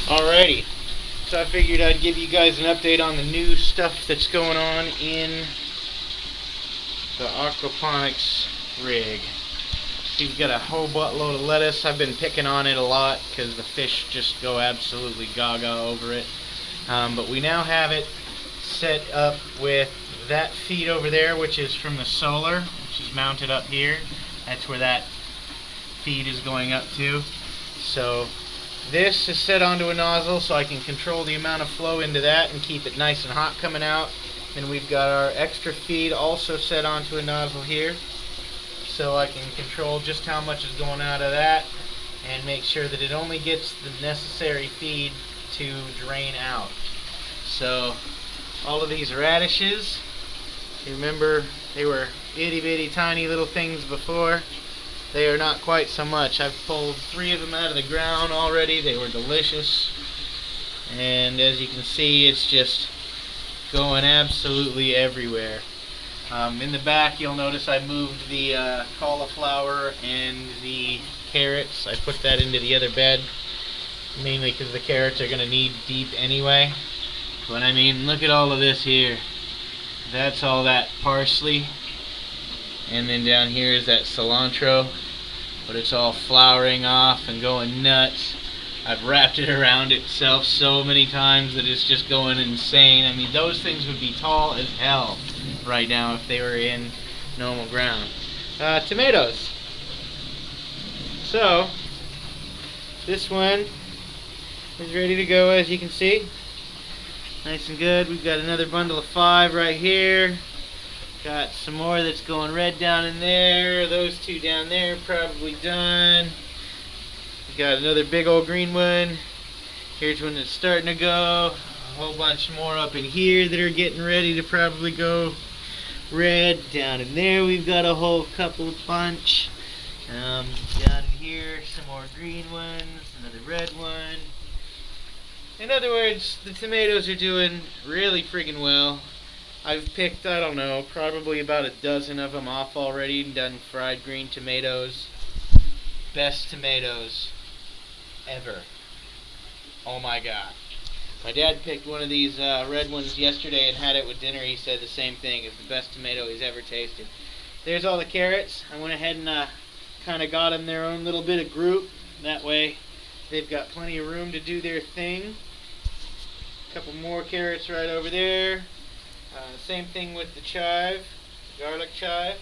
Alrighty, so I figured I'd give you guys an update on the new stuff that's going on in the aquaponics rig. So you've got a whole buttload of lettuce. I've been picking on it a lot because the fish just go absolutely gaga over it. But we now have it set up with that feed over there, which is from the solar, which is mounted up here. That's where that feed is going up to. So this is set onto a nozzle so I can control the amount of flow into that and keep it nice and hot coming out. And we've got our extra feed also set onto a nozzle here so I can control just how much is going out of that and make sure that it only gets the necessary feed to drain out. So all of these radishes, you remember they were itty bitty tiny little things before. They are not quite so much. I've pulled 3 of them out of the ground already. They were delicious. And as you can see, it's just going absolutely everywhere. In the back, you'll notice I moved the cauliflower and the carrots. I put that into the other bed, mainly because the carrots are going to need deep anyway. But I mean, look at all of this here. That's all that parsley. And then down here is that cilantro, but it's all flowering off and going nuts. I've wrapped it around itself so many times that it's just going insane. I mean, those things would be tall as hell right now if they were in normal ground. Tomatoes. So, this one is ready to go, as you can see. Nice and good. We've got another bundle of 5 right here. Got some more that's going red down in there. Those 2 down there probably done. We got another big old green one. Here's one that's starting to go. A whole bunch more up in here that are getting ready to probably go red. Down in there we've got a whole bunch. Down in here some more green ones. Another red one. In other words, the tomatoes are doing really friggin' well. I've picked, I don't know, probably about a dozen of them off already and done fried green tomatoes. Best tomatoes ever. Oh my god. My dad picked one of these red ones yesterday and had it with dinner. He said the same thing. It's the best tomato he's ever tasted. There's all the carrots. I went ahead and kind of got them their own little bit of group. That way they've got plenty of room to do their thing. A couple more carrots right over there. Same thing with the chive, garlic chive.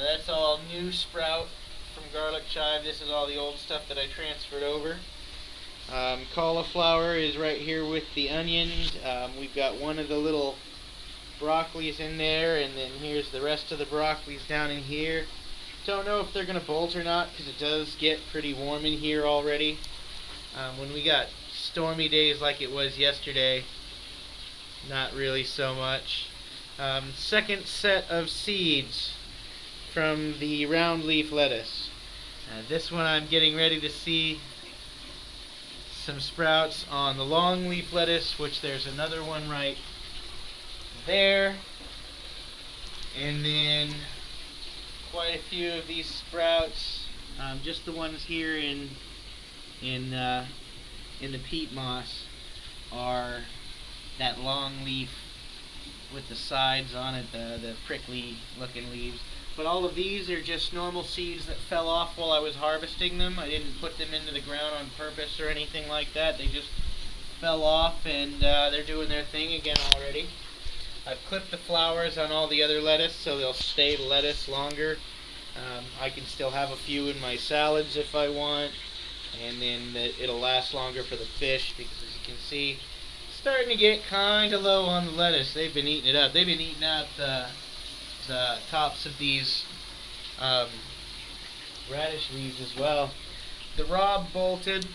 That's all new sprout from garlic chive. This is all the old stuff that I transferred over. Cauliflower is right here with the onions. We've got one of the little broccolis in there, and then here's the rest of the broccolis down in here. Don't know if they're going to bolt or not because it does get pretty warm in here already. When we got stormy days like it was yesterday, not really so much. Second set of seeds from the round leaf lettuce. This one I'm getting ready to see some sprouts on the long leaf lettuce, which there's another one right there. And then quite a few of these sprouts, just the ones here in the peat moss, are that long leaf with the sides on it, the prickly looking leaves. But all of these are just normal seeds that fell off while I was harvesting them. I didn't put them into the ground on purpose or anything like that. They just fell off, and they're doing their thing again already. I've clipped the flowers on all the other lettuce so they'll stay lettuce longer. I can still have a few in my salads if I want, and then it'll last longer for the fish because, as you can see, starting to get kind of low on the lettuce. They've been eating it up. They've been eating out the tops of these radish leaves as well. The Rob bolted.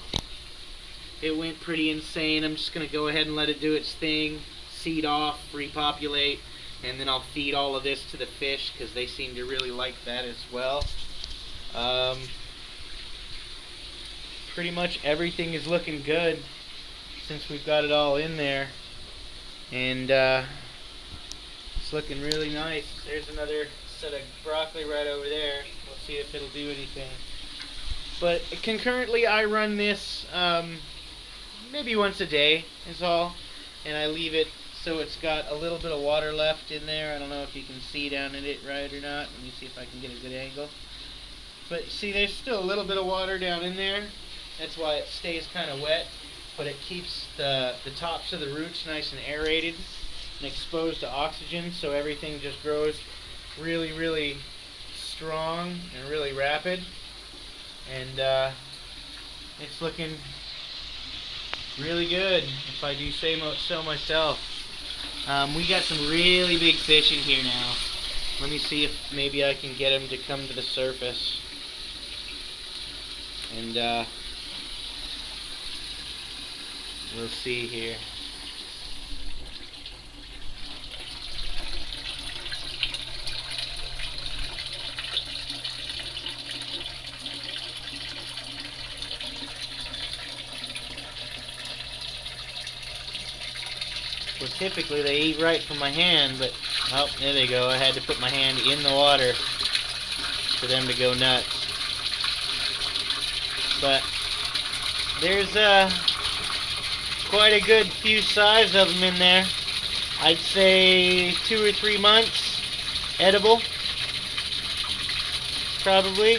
It went pretty insane. I'm just going to go ahead and let it do its thing, seed off, repopulate, and then I'll feed all of this to the fish because they seem to really like that as well. Pretty much everything is looking good since we've got it all in there, and it's looking really nice. There's another set of broccoli right over there. We'll see if it'll do anything. But concurrently I run this maybe once a day is all, and I leave it so it's got a little bit of water left in there. I don't know if you can see down in it right or not. Let me see if I can get a good angle. But see, there's still a little bit of water down in there. That's why it stays kind of wet, but it keeps the tops of the roots nice and aerated and exposed to oxygen, so everything just grows really, really strong and really rapid. And it's looking really good, if I do say so myself. We got some really big fish in here now. Let me see if maybe I can get them to come to the surface. And we'll see here. Well, typically they eat right from my hand, but oh, there they go. I had to put my hand in the water for them to go nuts. But there's quite a good few size of them in there. I'd say 2 or 3 months edible, probably,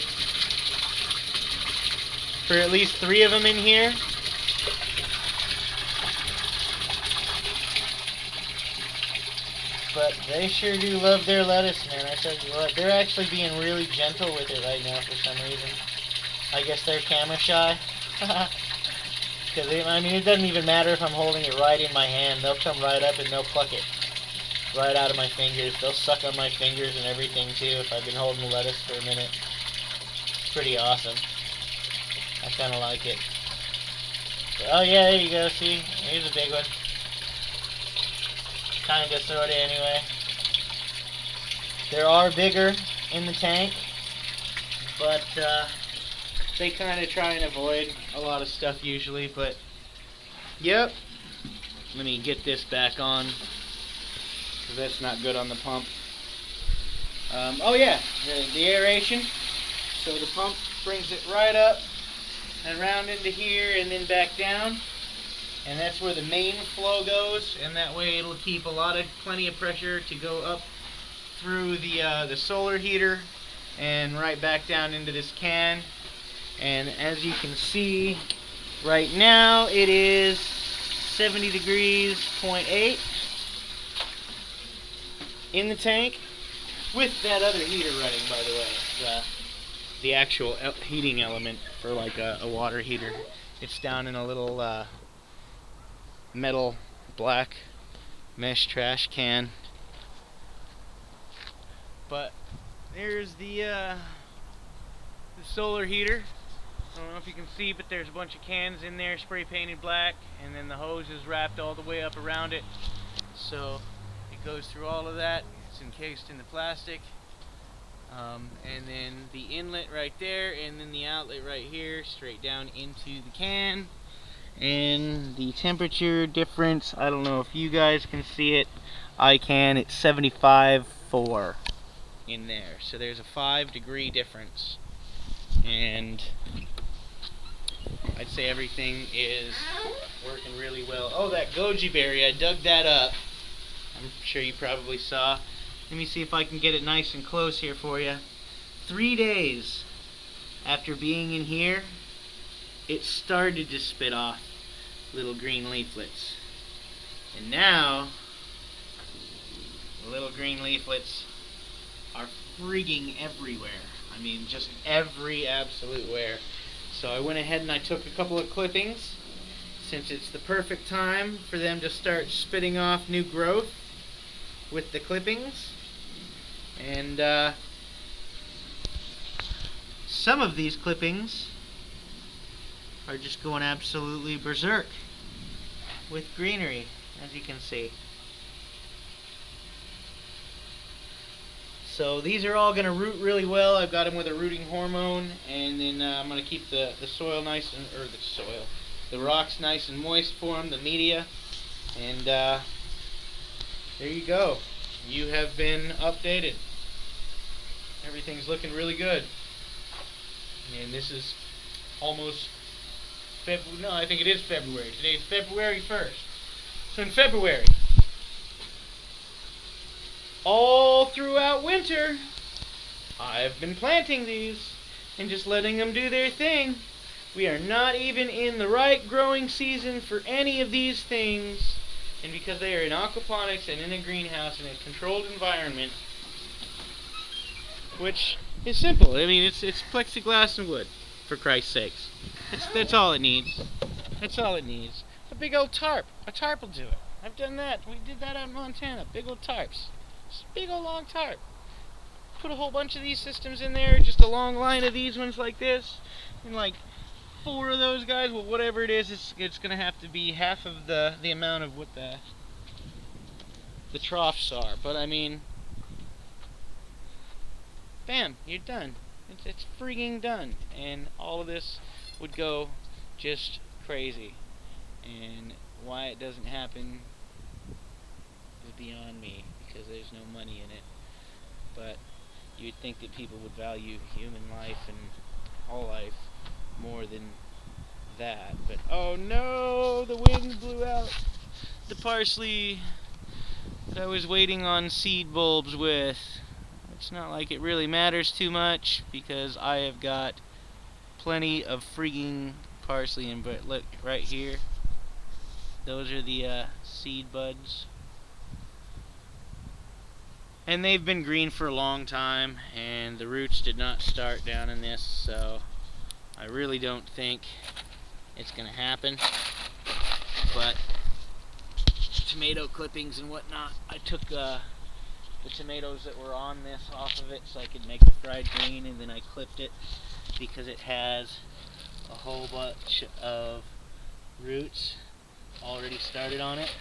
for at least 3 of them in here. But they sure do love their lettuce, man. I tell you what, they're actually being really gentle with it right now for some reason. I guess they're camera shy. Because, I mean, it doesn't even matter if I'm holding it right in my hand. They'll come right up and they'll pluck it right out of my fingers. They'll suck on my fingers and everything, too, if I've been holding the lettuce for a minute. It's pretty awesome. I kind of like it. But, oh, yeah, there you go. See? Here's a big one. Kinda, sorta, anyway. There are bigger in the tank, but they kinda try and avoid a lot of stuff usually, but yep. Let me get this back on, because that's not good on the pump. Oh yeah, the aeration. So the pump brings it right up and around into here and then back down. And that's where the main flow goes, and that way it'll keep plenty of pressure to go up through the solar heater and right back down into this can. And as you can see right now, it is 70 degrees, 0.8 in the tank, with that other heater running, by the way. The actual heating element for like a water heater. It's down in a little metal black mesh trash can. But there's the solar heater. I don't know if you can see, but there's a bunch of cans in there spray painted black, and then the hose is wrapped all the way up around it, so it goes through all of that. It's encased in the plastic, and then the inlet right there, and then the outlet right here, straight down into the can. And the temperature difference, I don't know if you guys can see it. I can. It's 75.4 in there, so there's a 5-degree difference, and I'd say everything is working really well. Oh, that goji berry, I dug that up. I'm sure you probably saw. Let me see if I can get it nice and close here for you. 3 days after being in here, it started to spit off little green leaflets. And now, the little green leaflets are frigging everywhere. I mean, just every absolute where. So I went ahead and I took a couple of clippings, since it's the perfect time for them to start spitting off new growth with the clippings. And some of these clippings are just going absolutely berserk with greenery, as you can see. So these are all going to root really well. I've got them with a rooting hormone, and then I'm going to keep the soil nice and, the rocks nice and moist for them, the media, and there you go. You have been updated. Everything's looking really good. And this is almost No, I think it is February. Today's February 1st. So in February, all throughout winter, I've been planting these and just letting them do their thing. We are not even in the right growing season for any of these things. And because they are in aquaponics and in a greenhouse in a controlled environment, which is simple. I mean, it's plexiglass and wood, for Christ's sakes. That's all it needs. That's all it needs. A big old tarp. A tarp will do it. I've done that. We did that out in Montana. Big old tarps. Just a big old long tarp. Put a whole bunch of these systems in there, just a long line of these ones like this, and like 4 of those guys. Well, whatever it is, it's going to have to be half of the amount of what the troughs are. But I mean, bam, you're done. It's freaking done. And all of this would go just crazy. And why it doesn't happen is beyond me, because there's no money in it. But you'd think that people would value human life and all life more than that. But oh no, the wind blew out the parsley that I was waiting on seed bulbs with. It's not like it really matters too much, because I have got plenty of freaking parsley. And but look right here, those are the seed buds, and they've been green for a long time, and the roots did not start down in this, so I really don't think it's gonna happen. But tomato clippings and whatnot, I took the tomatoes that were on this off of it so I could make the fried green, and then I clipped it because it has a whole bunch of roots already started on it.